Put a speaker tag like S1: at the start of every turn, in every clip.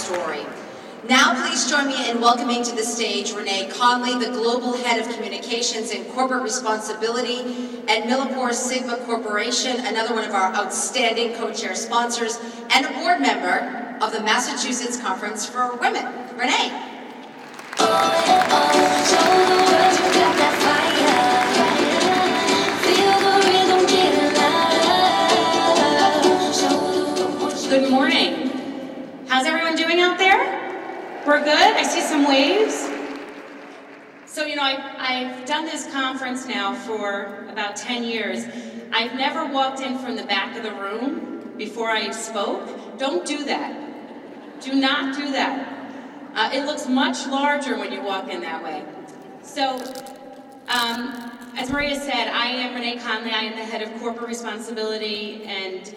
S1: story. Now please join me in welcoming to the stage Renee Conley, the Global Head of Communications and Corporate Responsibility at Millipore Sigma Corporation, another one of our outstanding co-chair sponsors, and a board member of the Massachusetts Conference for Women. Renee.
S2: Good morning. How's everyone doing out there? We're good? I see some waves. So, I've done this conference now for about 10 years. I've never walked in from the back of the room before I spoke. Don't do that. Do not do that. It looks much larger when you walk in that way. So, as Maria said, I am Renee Conley. I am the head of corporate responsibility and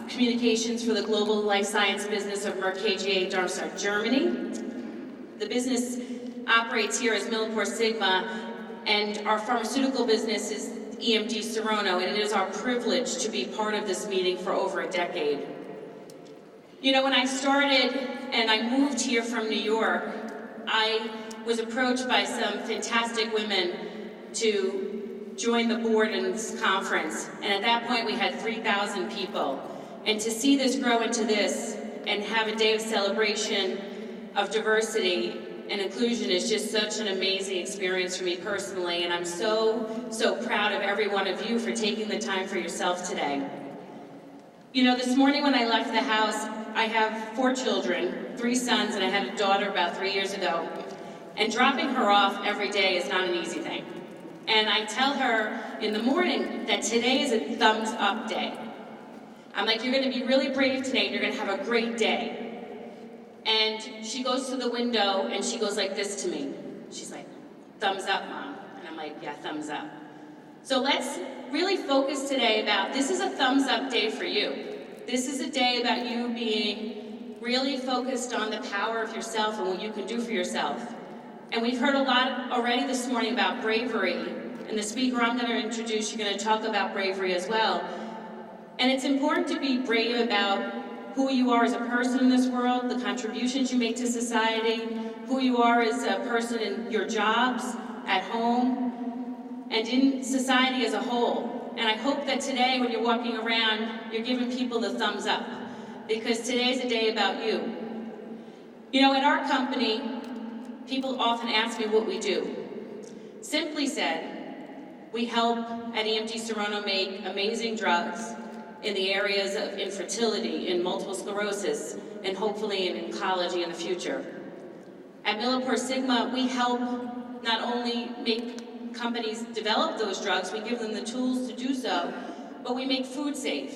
S2: communications for the global life science business of Merck KGaA, Darmstadt, Germany. The business operates here as Millipore Sigma, and our pharmaceutical business is EMD Serono, and it is our privilege to be part of this meeting for over a decade. When I started and I moved here from New York, I was approached by some fantastic women to join the board in this conference. And at that point, we had 3,000 people. And to see this grow into this and have a day of celebration of diversity and inclusion is just such an amazing experience for me personally. And I'm so, so proud of every one of you for taking the time for yourself today. This morning when I left the house, I have 4 children, 3 sons, and I had a daughter about 3 years ago. And dropping her off every day is not an easy thing. And I tell her in the morning that today is a thumbs up day. I'm like, you're gonna be really brave today and you're gonna have a great day. And she goes to the window and she goes like this to me. She's like, thumbs up, Mom. And I'm like, yeah, thumbs up. So let's really focus today about, this is a thumbs up day for you. This is a day about you being really focused on the power of yourself and what you can do for yourself. And we've heard a lot already this morning about bravery, and the speaker I'm going to introduce, you're going to talk about bravery as well. And it's important to be brave about who you are as a person in this world, the contributions you make to society, who you are as a person in your jobs, at home, and in society as a whole. And I hope that today when you're walking around, you're giving people the thumbs up, because today's a day about you. At our company, people often ask me what we do. Simply said, we help at EMD Serono make amazing drugs in the areas of infertility, in multiple sclerosis, and hopefully in oncology in the future. At Millipore Sigma, we help not only make companies develop those drugs, we give them the tools to do so, but we make food safe.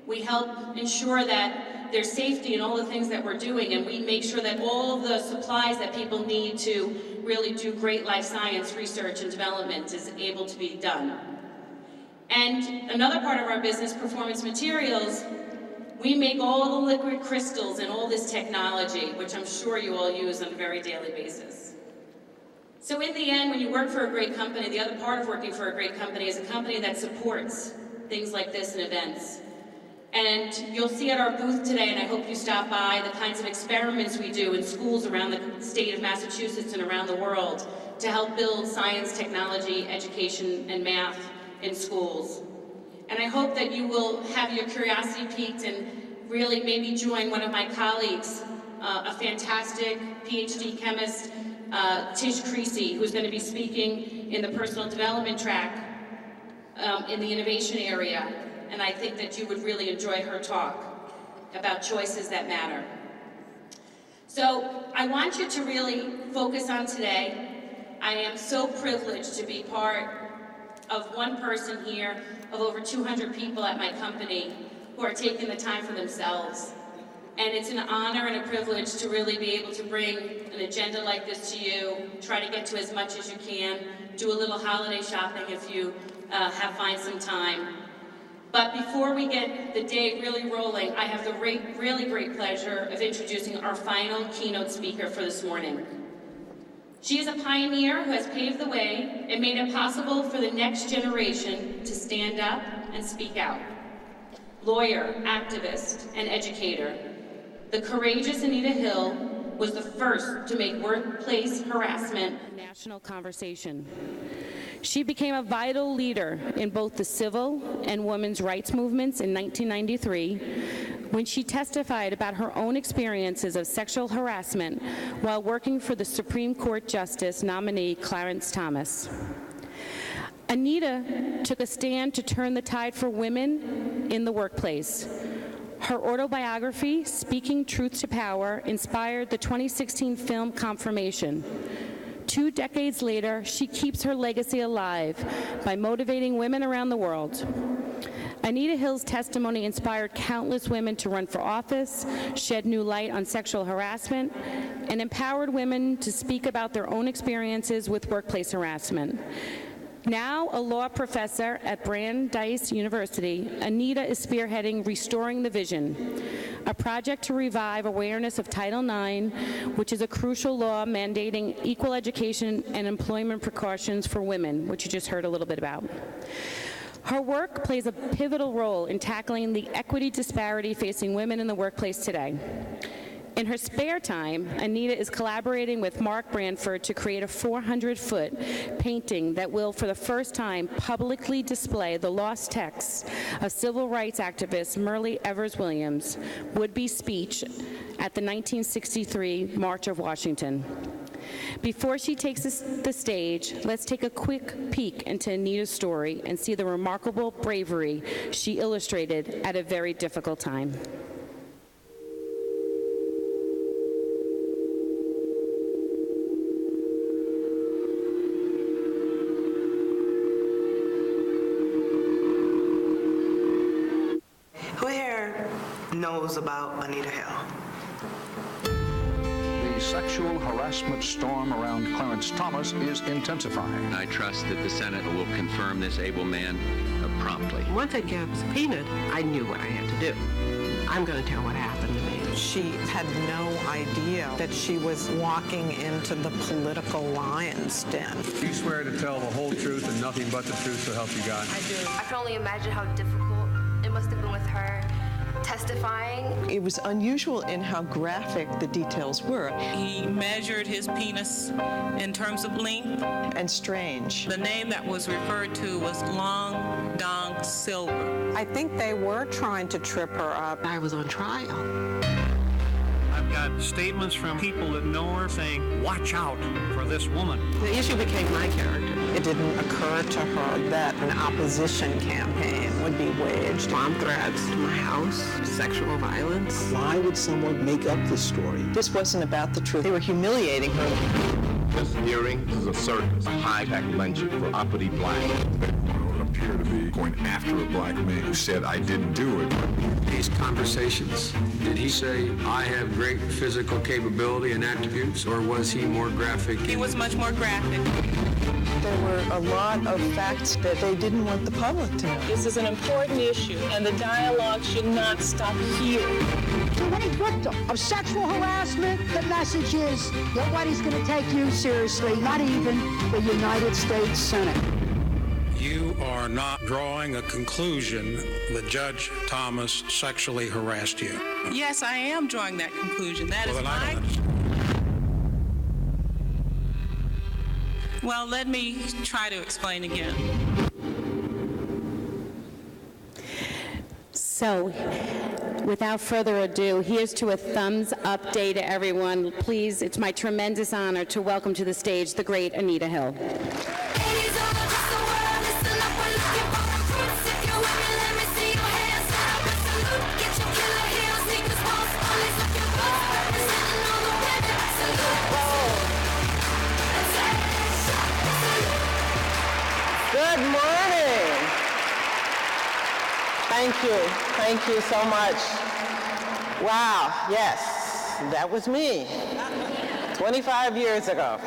S2: We help ensure that there's safety in all the things that we're doing, and we make sure that all the supplies that people need to really do great life science research and development is able to be done. And another part of our business, performance materials, we make all the liquid crystals and all this technology, which I'm sure you all use on a very daily basis. So in the end, when you work for a great company, the other part of working for a great company is a company that supports things like this and events. And you'll see at our booth today, and I hope you stop by, the kinds of experiments we do in schools around the state of Massachusetts and around the world to help build science, technology, education, and math in schools. And I hope that you will have your curiosity piqued and really maybe join one of my colleagues, a fantastic PhD chemist, Tish Creasy, who's going to be speaking in the personal development track in the innovation area. And I think that you would really enjoy her talk about choices that matter. So I want you to really focus on today. I am so privileged to be part of one person here, of over 200 people at my company who are taking the time for themselves. And it's an honor and a privilege to really be able to bring an agenda like this to you, try to get to as much as you can, do a little holiday shopping if you find some time. But before we get the day really rolling, I have the really great pleasure of introducing our final keynote speaker for this morning. She is a pioneer who has paved the way and made it possible for the next generation to stand up and speak out. Lawyer, activist, and educator. the courageous Anita Hill was the first to make workplace harassment a national conversation. She became a vital leader in both the civil and women's rights movements in 1993 when she testified about her own experiences of sexual harassment while working for the Supreme Court Justice nominee Clarence Thomas. Anita took a stand to turn the tide for women in the workplace. Her autobiography, Speaking Truth to Power, inspired the 2016 film Confirmation. 2 decades later, she keeps her legacy alive by motivating women around the world. Anita Hill's testimony inspired countless women to run for office, shed new light on sexual harassment, and empowered women to speak about their own experiences with workplace harassment. Now a law professor at Brandeis University, Anita is spearheading Restoring the Vision, a project to revive awareness of Title IX, which is a crucial law mandating equal education and employment precautions for women, which you just heard a little bit about. Her work plays a pivotal role in tackling the equity disparity facing women in the workplace today. In her spare time, Anita is collaborating with Mark Branford to create a 400-foot painting that will, for the first time, publicly display the lost texts of civil rights activist Myrlie Evers Williams' would-be speech at the 1963 March of Washington. Before she takes the stage, let's take a quick peek into Anita's story and see the remarkable bravery she illustrated at a very difficult time.
S3: Who here knows about Anita Hill?
S4: The sexual harassment storm around Clarence Thomas is intensifying.
S5: I trust that the Senate will confirm this able man promptly.
S6: Once I got subpoenaed, I knew what I had to do. I'm going to tell what happened to me.
S7: She had no idea that she was walking into the political lion's den.
S8: You swear to tell the whole truth and nothing but the truth, so help you God?
S9: I do. I can only imagine how difficult it must have been with her testifying.
S10: It was unusual in how graphic the details were.
S11: He measured his penis in terms of length.
S10: And strange.
S11: The name that was referred to was Long Dong Silver.
S7: I think they were trying to trip her up.
S6: I was on trial.
S8: I've got statements from people that know her saying, watch out for this woman.
S6: The issue became my character.
S7: It didn't occur to her that an opposition campaign would be waged.
S6: Bomb threats to my house, sexual violence.
S12: Why would someone make up this story?
S10: This wasn't about the truth. They were humiliating her.
S13: This hearing is a circus, a high-tech lynching for uppity black.
S14: Appear to be going after a black man who said, I didn't do it.
S15: These conversations, did he say, I have great physical capability and attributes, or was he more graphic?
S11: He was much more graphic.
S10: There were a lot of facts that they didn't want the public to know.
S11: This is an important issue, and the dialogue should not stop here.
S16: To any victim of sexual harassment, the message is nobody's going to take you seriously, not even the United States Senate.
S17: You are not drawing a conclusion that Judge Thomas sexually harassed you.
S11: Yes, I am drawing that conclusion. That is my... Well, let me try to explain again.
S2: So, without further ado, here's to a thumbs up day to everyone. Please, it's my tremendous honor to welcome to the stage the great Anita Hill.
S6: Good morning. Thank you so much. Wow, yes, that was me 25 years ago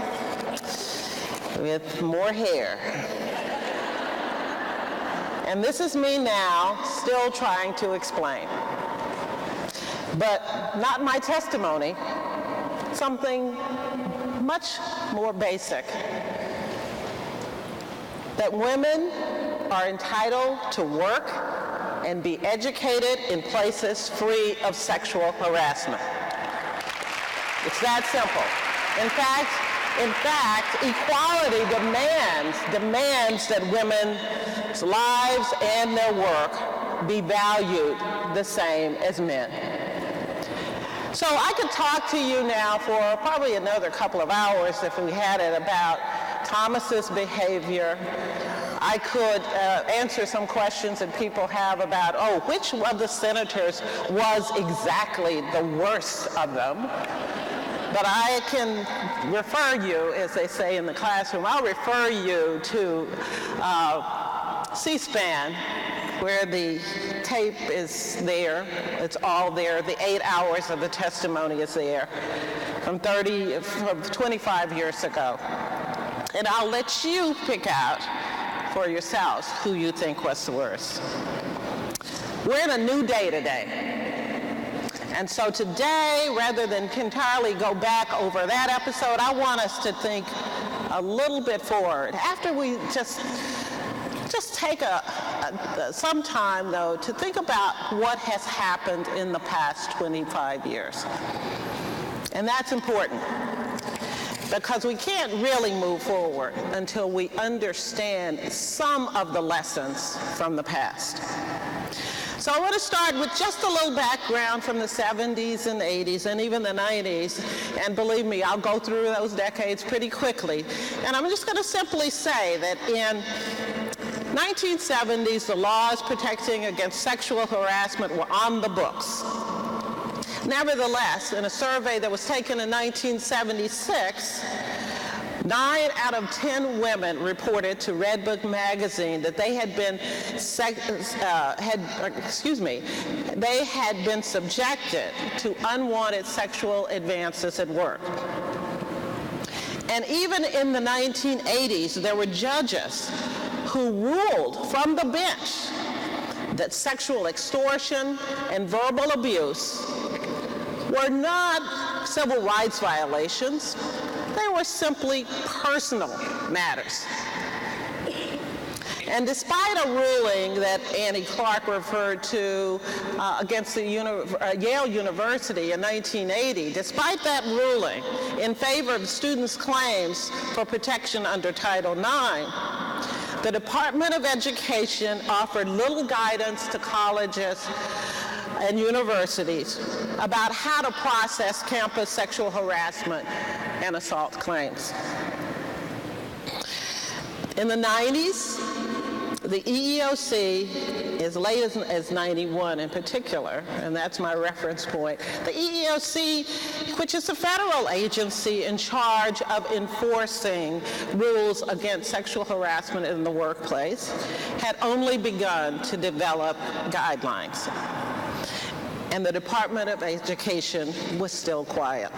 S6: with more hair. And this is me now, still trying to explain. But not my testimony, something much more basic. That women are entitled to work and be educated in places free of sexual harassment. It's that simple. In fact, equality demands that women's lives and their work be valued the same as men. So I could talk to you now for probably another couple of hours if we had it about Thomas's behavior. I could answer some questions that people have about, which of the senators was exactly the worst of them? But I can refer you, as they say in the classroom, I'll refer you to C-SPAN, where the tape is there. It's all there. The 8 hours of the testimony is there from 25 years ago. And I'll let you pick out for yourselves who you think was the worst. We're in a new day today. And so today, rather than entirely go back over that episode, I want us to think a little bit forward. After we just take some time, though, to think about what has happened in the past 25 years. And that's important, because we can't really move forward until we understand some of the lessons from the past. So I want to start with just a little background from the 70s and 80s and even the 90s. And believe me, I'll go through those decades pretty quickly. And I'm just going to simply say that in 1970s, the laws protecting against sexual harassment were on the books. Nevertheless, in a survey that was taken in 1976, 9 out of 10 women reported to Redbook magazine that they had been subjected to unwanted sexual advances at work. And even in the 1980s, there were judges who ruled from the bench that sexual extortion and verbal abuse were not civil rights violations. They were simply personal matters. And despite a ruling that Annie Clark referred to against the Yale University in 1980, despite that ruling in favor of students' claims for protection under Title IX, the Department of Education offered little guidance to colleges and universities about how to process campus sexual harassment and assault claims. In the 90s, the EEOC, as late as 91 in particular, and that's my reference point, the EEOC, which is a federal agency in charge of enforcing rules against sexual harassment in the workplace, had only begun to develop guidelines. And the Department of Education was still quiet.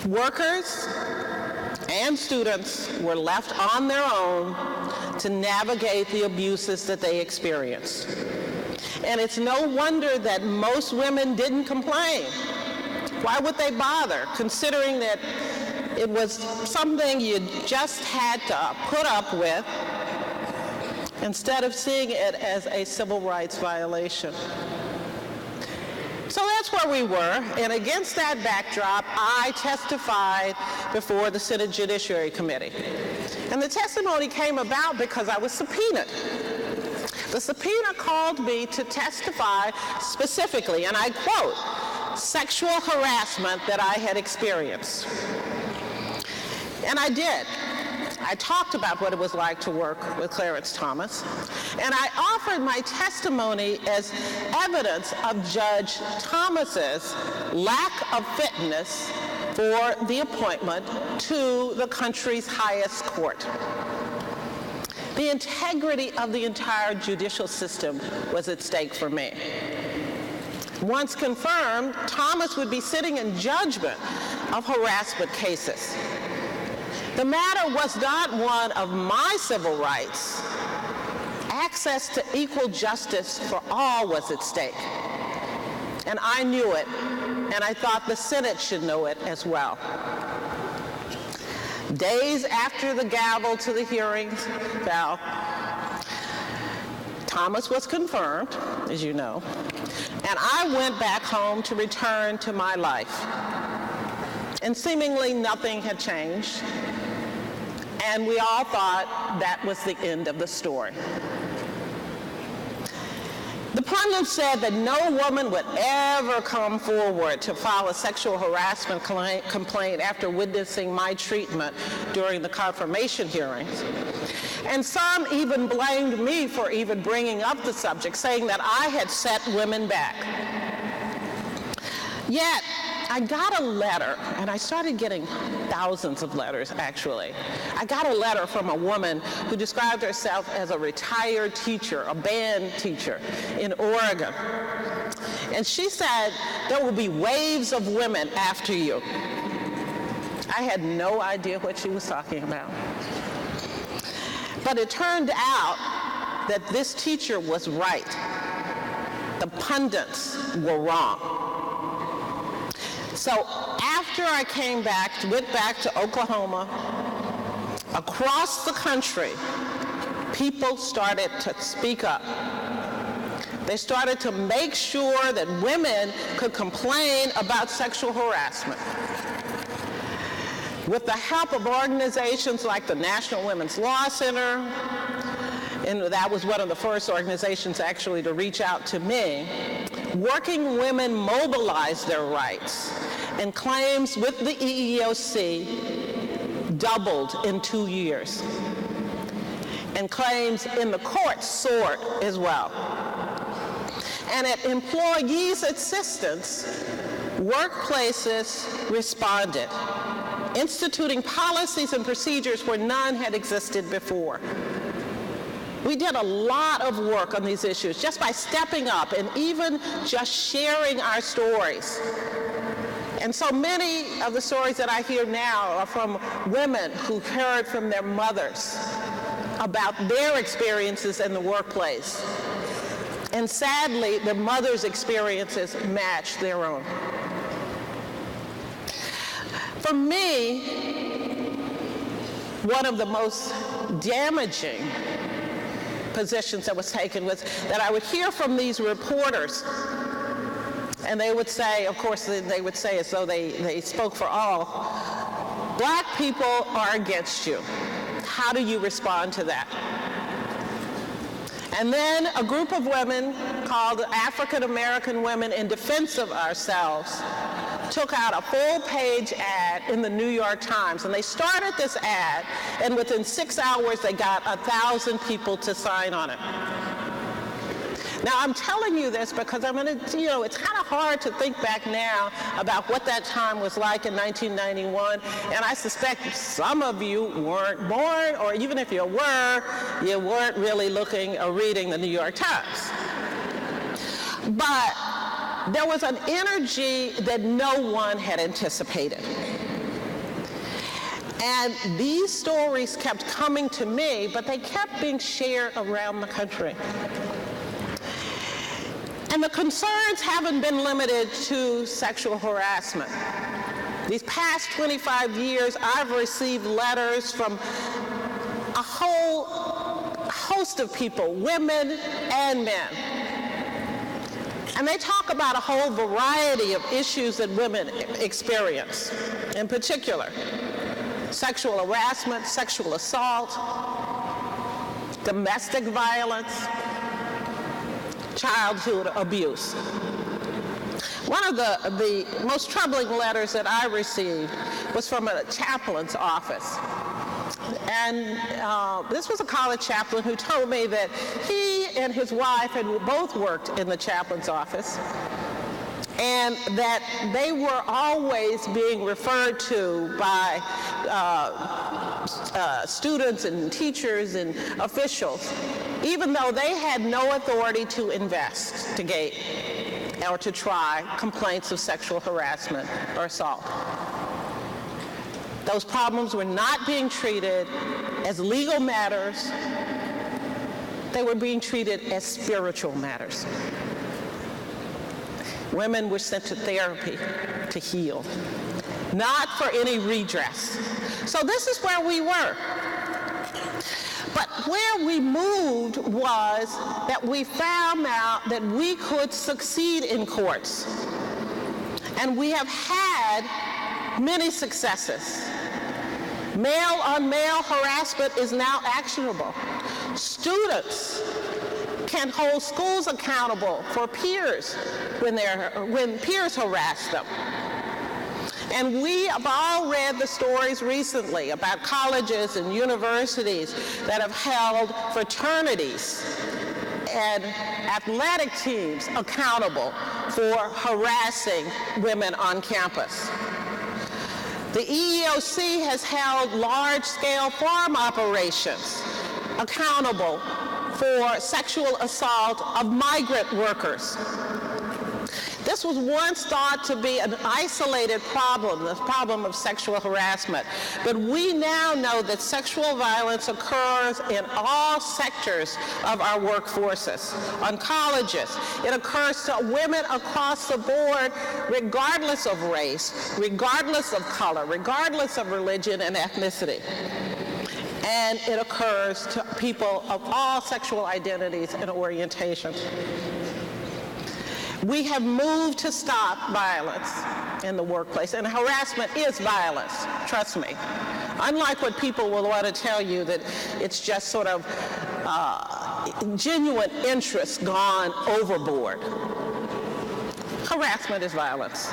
S6: Workers and students were left on their own to navigate the abuses that they experienced. And it's no wonder that most women didn't complain. Why would they bother, considering that it was something you just had to put up with, instead of seeing it as a civil rights violation? So that's where we were, and against that backdrop, I testified before the Senate Judiciary Committee. And the testimony came about because I was subpoenaed. The subpoena called me to testify specifically, and I quote, sexual harassment that I had experienced. And I did. I talked about what it was like to work with Clarence Thomas, and I offered my testimony as evidence of Judge Thomas's lack of fitness for the appointment to the country's highest court. The integrity of the entire judicial system was at stake for me. Once confirmed, Thomas would be sitting in judgment of harassment cases. The matter was not one of my civil rights. Access to equal justice for all was at stake. And I knew it, and I thought the Senate should know it as well. Days after the gavel to the hearings fell, Thomas was confirmed, as you know, and I went back home to return to my life. And seemingly nothing had changed, and we all thought that was the end of the story. The pundit said that no woman would ever come forward to file a sexual harassment complaint after witnessing my treatment during the confirmation hearings. And some even blamed me for even bringing up the subject, saying that I had set women back. Yet, I got a letter, and I started getting thousands of letters, actually. I got a letter from a woman who described herself as a retired teacher, a band teacher in Oregon. And she said, there will be waves of women after you. I had no idea what she was talking about. But it turned out that this teacher was right. The pundits were wrong. So after I went back to Oklahoma, across the country, people started to speak up. They started to make sure that women could complain about sexual harassment. With the help of organizations like the National Women's Law Center, and that was one of the first organizations actually to reach out to me, working women mobilized their rights, and claims with the EEOC doubled in 2 years. And claims in the courts soared as well. And at employees' assistance, workplaces responded, instituting policies and procedures where none had existed before. We did a lot of work on these issues just by stepping up and even just sharing our stories. And so many of the stories that I hear now are from women who heard from their mothers about their experiences in the workplace. And sadly, the mothers' experiences match their own. For me, one of the most damaging positions that was taken was that I would hear from these reporters, and they would say, of course, they would say as though they spoke for all, black people are against you. How do you respond to that? And then a group of women called African American Women in Defense of Ourselves took out a full-page ad in the New York Times, and they started this ad, and within 6 hours they got 1,000 people to sign on it. Now, I'm telling you this because I'm going to, it's kind of hard to think back now about what that time was like in 1991, and I suspect some of you weren't born, or even if you weren't really looking or reading the New York Times. But there was an energy that no one had anticipated. And these stories kept coming to me, but they kept being shared around the country. And the concerns haven't been limited to sexual harassment. These past 25 years, I've received letters from a whole host of people, women and men. And they talk about a whole variety of issues that women experience. In particular, sexual harassment, sexual assault, domestic violence, childhood abuse. One of the most troubling letters that I received was from a chaplain's office. And this was a college chaplain who told me that he and his wife had both worked in the chaplain's office, and that they were always being referred to by students and teachers and officials, even though they had no authority to investigate or to try complaints of sexual harassment or assault. Those problems were not being treated as legal matters. They were being treated as spiritual matters. Women were sent to therapy to heal, not for any redress. So this is where we were. But where we moved was that we found out that we could succeed in courts. And we have had many successes. Male-on-male harassment is now actionable. Students can hold schools accountable for peers when peers harass them. And we have all read the stories recently about colleges and universities that have held fraternities and athletic teams accountable for harassing women on campus. The EEOC has held large-scale farm operations accountable for sexual assault of migrant workers. This was once thought to be an isolated problem, the problem of sexual harassment. But we now know that sexual violence occurs in all sectors of our workforces, on colleges. It occurs to women across the board, regardless of race, regardless of color, regardless of religion and ethnicity. And it occurs to people of all sexual identities and orientations. We have moved to stop violence in the workplace, and harassment is violence, trust me. Unlike what people will want to tell you that it's just sort of genuine interest gone overboard. Harassment is violence.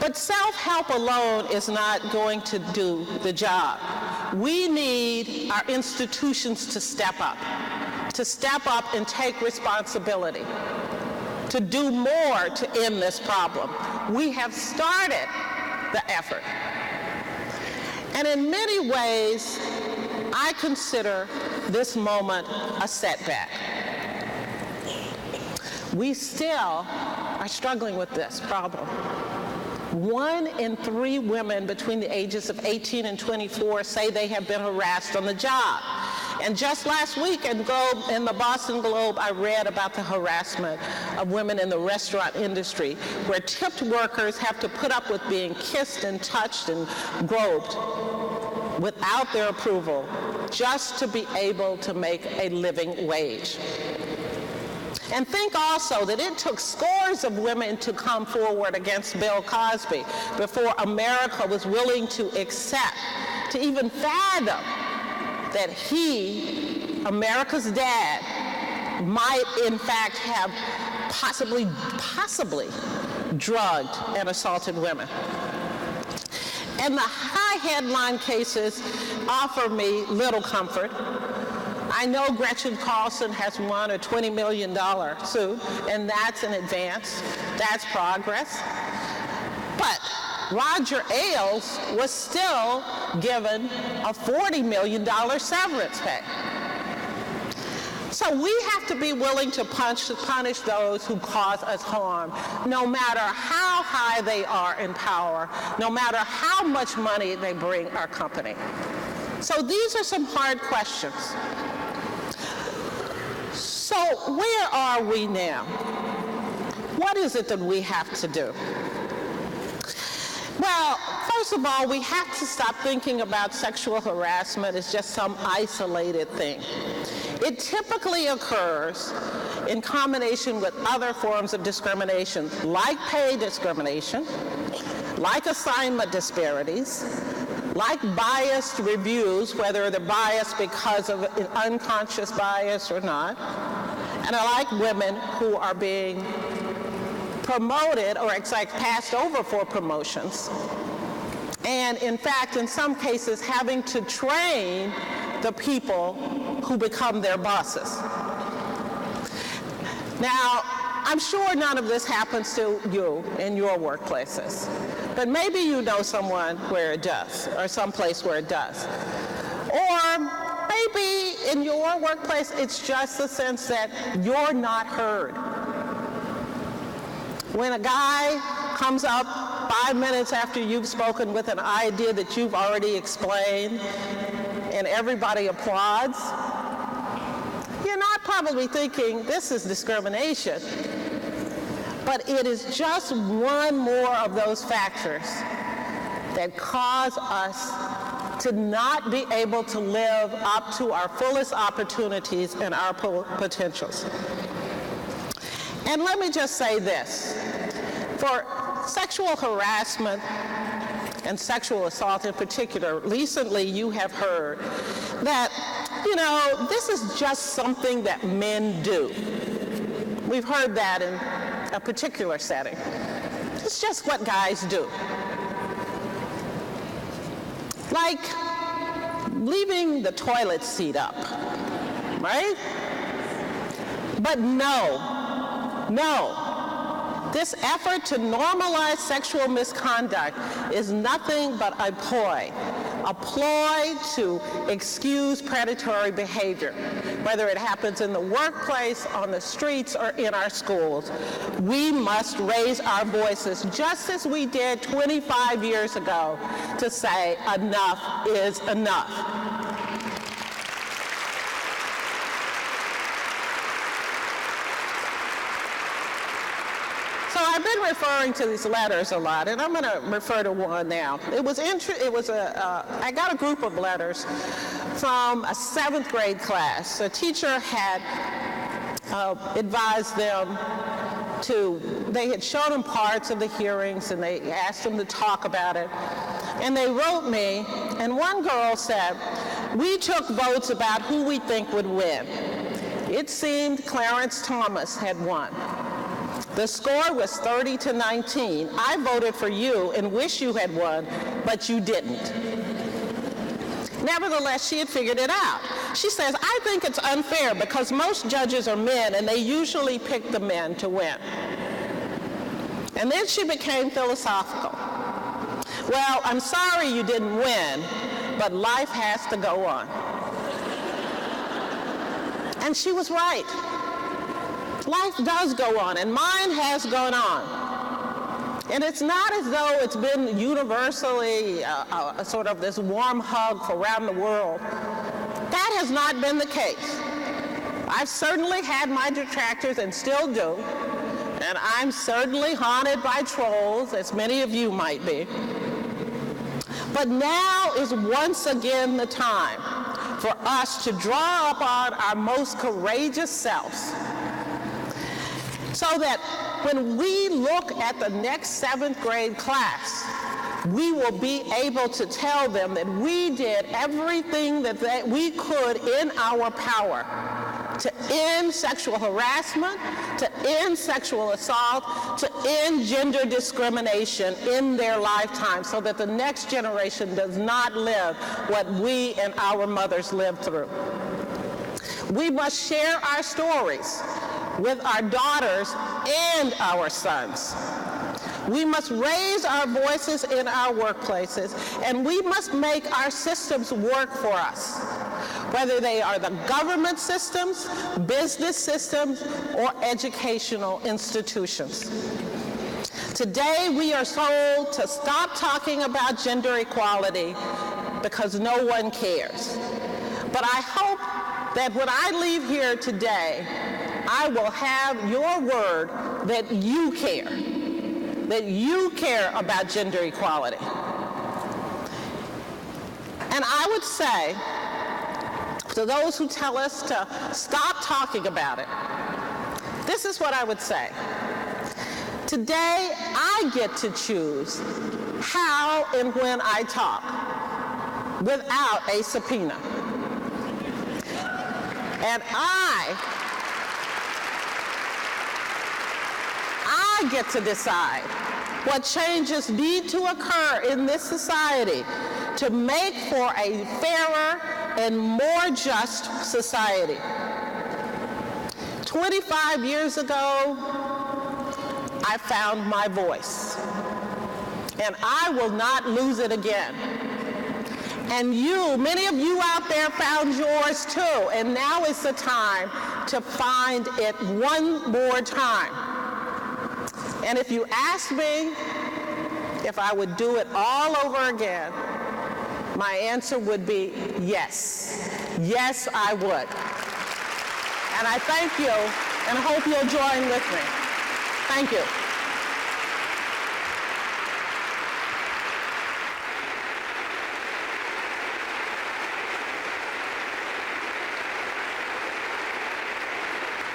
S6: But self-help alone is not going to do the job. We need our institutions to step up and take responsibility, to do more to end this problem. We have started the effort. And in many ways, I consider this moment a setback. We still are struggling with this problem. 1 in 3 women between the ages of 18 and 24 say they have been harassed on the job. And just last week in the Boston Globe, I read about the harassment of women in the restaurant industry, where tipped workers have to put up with being kissed and touched and groped without their approval, just to be able to make a living wage. And think also that it took scores of women to come forward against Bill Cosby before America was willing to accept, to even fathom, that he, America's dad, might in fact have possibly drugged and assaulted women. And the high headline cases offer me little comfort. I know Gretchen Carlson has won a $20 million suit, and that's an advance. That's progress. But Roger Ailes was still given a $40 million severance pay. So we have to be willing to punish those who cause us harm, no matter how high they are in power, no matter how much money they bring our company. So these are some hard questions. So where are we now? What is it that we have to do? Well, first of all, we have to stop thinking about sexual harassment as just some isolated thing. It typically occurs in combination with other forms of discrimination, like pay discrimination, like assignment disparities, like biased reviews, whether they're biased because of an unconscious bias or not, and like women who are being promoted or passed over for promotions, and in fact, in some cases, having to train the people who become their bosses. Now, I'm sure none of this happens to you in your workplaces, but maybe you know someone where it does, or someplace where it does. Or maybe in your workplace, it's just the sense that you're not heard. When a guy comes up 5 minutes after you've spoken with an idea that you've already explained, and everybody applauds, you're not probably thinking, this is discrimination. But it is just one more of those factors that cause us to not be able to live up to our fullest opportunities and our potentials. And let me just say this. For sexual harassment and sexual assault in particular, recently you have heard that, this is just something that men do. We've heard that in a particular setting. It's just what guys do. Like leaving the toilet seat up, right? But no. This effort to normalize sexual misconduct is nothing but a ploy to excuse predatory behavior, whether it happens in the workplace, on the streets, or in our schools. We must raise our voices just as we did 25 years ago to say enough is enough. So I've been referring to these letters a lot, and I'm going to refer to one now. I got a group of letters from a 7th grade class. A teacher had advised them they had shown them parts of the hearings, and they asked them to talk about it. And they wrote me, and one girl said, "We took votes about who we think would win. It seemed Clarence Thomas had won. The score was 30-19. I voted for you and wish you had won, but you didn't." Nevertheless, she had figured it out. She says, "I think it's unfair because most judges are men and they usually pick the men to win." And then she became philosophical. "Well, I'm sorry you didn't win, but life has to go on." And she was right. Life does go on, and mine has gone on. And it's not as though it's been universally sort of this warm hug around the world. That has not been the case. I've certainly had my detractors and still do, and I'm certainly haunted by trolls, as many of you might be. But now is once again the time for us to draw upon our most courageous selves, so that when we look at the next 7th grade class, we will be able to tell them that we did everything that we could in our power to end sexual harassment, to end sexual assault, to end gender discrimination in their lifetime, so that the next generation does not live what we and our mothers lived through. We must share our stories with our daughters and our sons. We must raise our voices in our workplaces, and we must make our systems work for us, whether they are the government systems, business systems, or educational institutions. Today, we are told to stop talking about gender equality because no one cares. But I hope that when I leave here today, I will have your word that you care about gender equality. And I would say to those who tell us to stop talking about it, this is what I would say. Today, I get to choose how and when I talk without a subpoena. And I get to decide what changes need to occur in this society to make for a fairer and more just society. 25 years ago, I found my voice, and I will not lose it again. And you, many of you out there found yours too, and now is the time to find it one more time. And if you ask me if I would do it all over again, my answer would be yes. Yes, I would. And I thank you and hope you'll join with me. Thank you.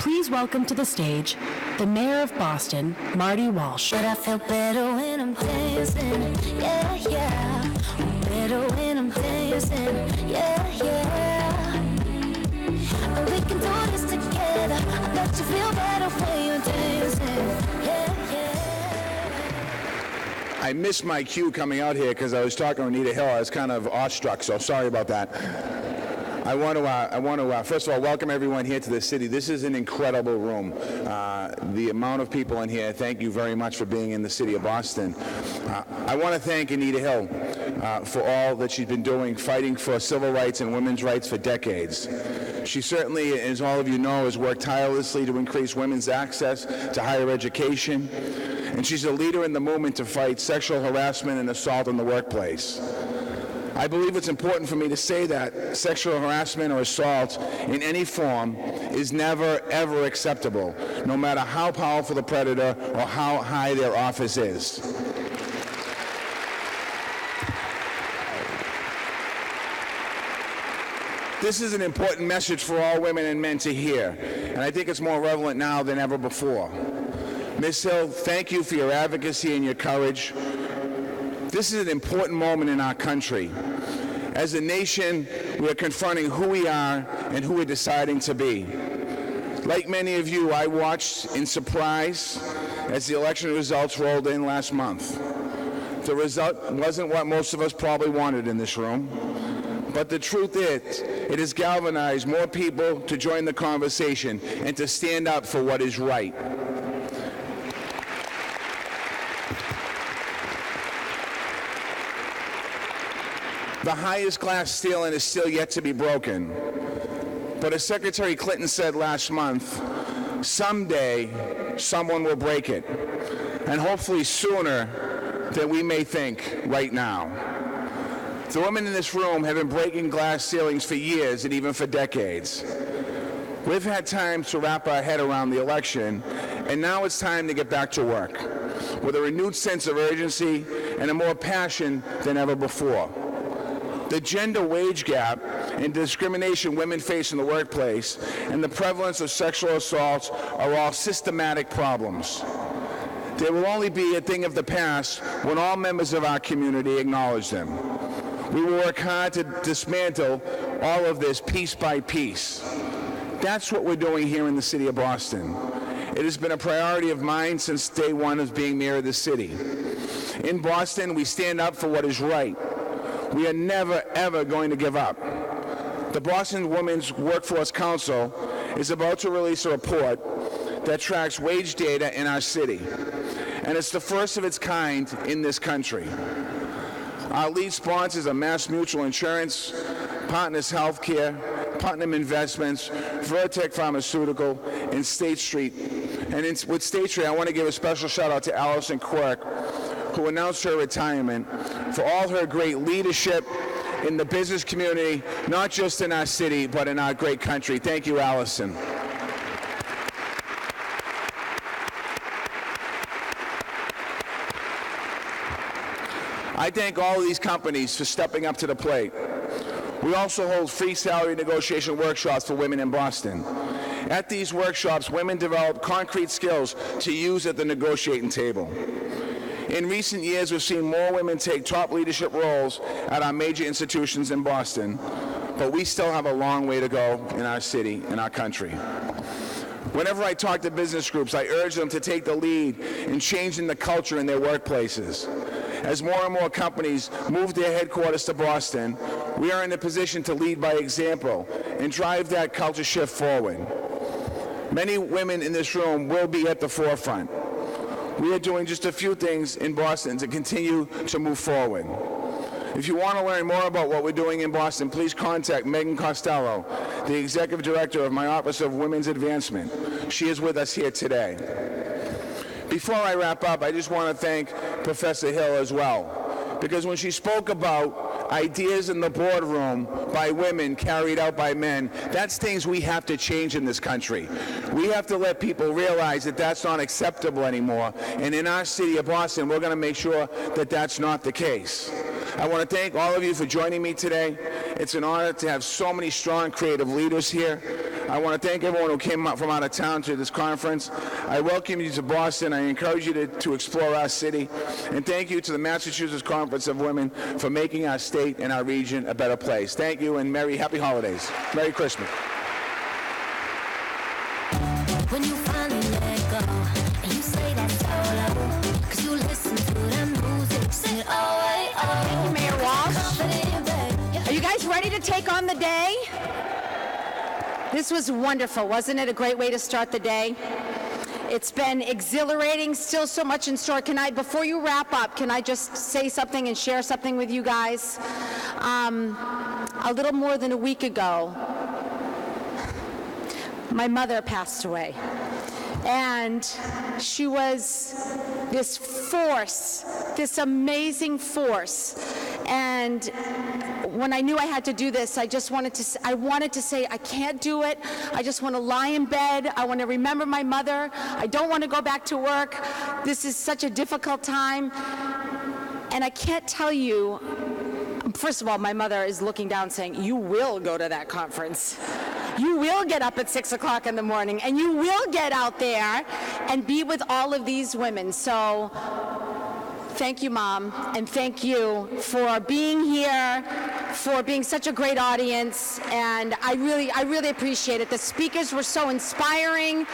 S18: Please welcome to the stage the Mayor of Boston, Marty Walsh.
S19: But I feel better when I'm dancing, yeah, yeah. Better when I'm dancing, yeah, yeah. And we can do this together. I bet you feel better when you're dancing, yeah, yeah.
S20: I missed my cue coming out here because I was talking to Anita Hill. I was kind of awestruck, so sorry about that. I want to first of all, welcome everyone here to the city. This is an incredible room. The amount of people in here, thank you very much for being in the city of Boston. I want to thank Anita Hill for all that she's been doing, fighting for civil rights and women's rights for decades. She certainly, as all of you know, has worked tirelessly to increase women's access to higher education. And she's a leader in the movement to fight sexual harassment and assault in the workplace. I believe it's important for me to say that sexual harassment or assault in any form is never, ever acceptable, no matter how powerful the predator or how high their office is. This is an important message for all women and men to hear, and I think it's more relevant now than ever before. Ms. Hill, thank you for your advocacy and your courage. This is an important moment in our country. As a nation, we are confronting who we are and who we're deciding to be. Like many of you, I watched in surprise as the election results rolled in last month. The result wasn't what most of us probably wanted in this room, but the truth is, it has galvanized more people to join the conversation and to stand up for what is right. The highest glass ceiling is still yet to be broken. But as Secretary Clinton said last month, someday someone will break it, and hopefully sooner than we may think right now. The women in this room have been breaking glass ceilings for years and even for decades. We've had time to wrap our head around the election, and now it's time to get back to work with a renewed sense of urgency and a more passion than ever before. The gender wage gap and discrimination women face in the workplace and the prevalence of sexual assaults are all systematic problems. They will only be a thing of the past when all members of our community acknowledge them. We will work hard to dismantle all of this piece by piece. That's what we're doing here in the city of Boston. It has been a priority of mine since day one of being mayor of the city. In Boston, we stand up for what is right. We are never, ever going to give up. The Boston Women's Workforce Council is about to release a report that tracks wage data in our city, and it's the first of its kind in this country. Our lead sponsors are Mass Mutual Insurance, Partners Healthcare, Putnam Investments, Vertec Pharmaceutical, and State Street. And with State Street, I want to give a special shout out to Allison Quirk, who announced her retirement, for all her great leadership in the business community, not just in our city, but in our great country. Thank you, Allison. I thank all of these companies for stepping up to the plate. We also hold free salary negotiation workshops for women in Boston. At these workshops, women develop concrete skills to use at the negotiating table. In recent years, we've seen more women take top leadership roles at our major institutions in Boston, but we still have a long way to go in our city, in our country. Whenever I talk to business groups, I urge them to take the lead in changing the culture in their workplaces. As more and more companies move their headquarters to Boston, we are in a position to lead by example and drive that culture shift forward. Many women in this room will be at the forefront. We are doing just a few things in Boston to continue to move forward. If you want to learn more about what we're doing in Boston, please contact Megan Costello, the Executive Director of my Office of Women's Advancement. She is with us here today. Before I wrap up, I just want to thank Professor Hill as well, because when she spoke about ideas in the boardroom by women carried out by men, that's things we have to change in this country. We have to let people realize that that's not acceptable anymore, and in our city of Boston, we're going to make sure that that's not the case. I want to thank all of you for joining me today. It's an honor to have so many strong, creative leaders here. I want to thank everyone who came up from out of town to this conference. I welcome you to Boston. I encourage you to explore our city. And thank you to the Massachusetts Conference of Women for making our state and our region a better place. Thank you, and happy holidays. Merry Christmas.
S19: When you finally let go, and you say that solo, 'cause you listen to the music, say, oh, wait, oh.
S21: Thank you, Mayor Walsh. Are you guys ready to take on the day? This was wonderful, wasn't it? A great way to start the day. It's been exhilarating, still so much in store. Before you wrap up, can I just say something and share something with you guys? A little more than a week ago, my mother passed away, and she was this force, this amazing force. And when I knew I had to do this, I wanted to say, I can't do it. I just want to lie in bed. I want to remember my mother. I don't want to go back to work. This is such a difficult time. And I can't tell you, first of all, my mother is looking down saying, you will go to that conference. You will get up at 6 o'clock in the morning, and you will get out there and be with all of these women. So thank you, Mom, and thank you for being here, for being such a great audience, and I really appreciate it. The speakers were so inspiring.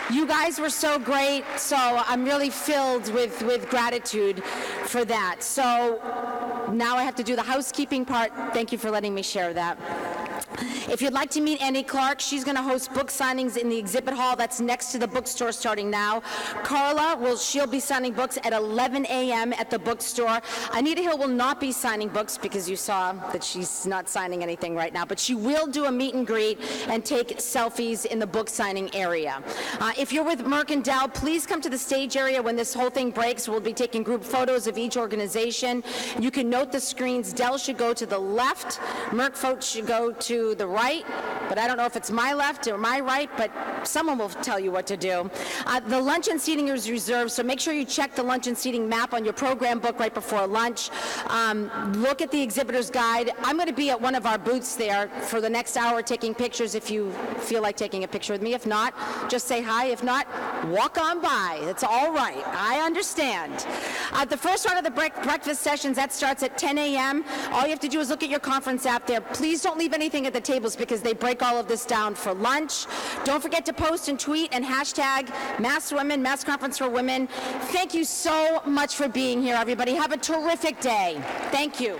S21: You guys were so great, so I'm really filled with gratitude for that. So now I have to do the housekeeping part. Thank you for letting me share that. If you'd like to meet Annie Clark, she's going to host book signings in the exhibit hall that's next to the bookstore starting now. Carla, she'll be signing books at 11 a.m. at the bookstore. Anita Hill will not be signing books because you saw that she's not signing anything right now, but she will do a meet and greet and take selfies in the book signing area. If you're with Merck and Dell, please come to the stage area when this whole thing breaks. We'll be taking group photos of each organization. You can note the screens. Dell should go to the left. Merck folks should go to the right, but I don't know if it's my left or my right, but someone will tell you what to do. The lunch and seating is reserved, so make sure you check the lunch and seating map on your program book right before lunch. Look at the exhibitor's guide. I'm going to be at one of our booths there for the next hour taking pictures if you feel like taking a picture with me. If not, just say hi. If not, walk on by. It's all right. I understand. The first round of the breakfast sessions, that starts at 10 a.m. All you have to do is look at your conference app there. Please don't leave anything at the tables because they break all of this down for lunch. Don't forget to post and tweet and hashtag Mass Women, Mass Conference for Women. Thank you so much for being here, everybody. Have a terrific day. Thank you.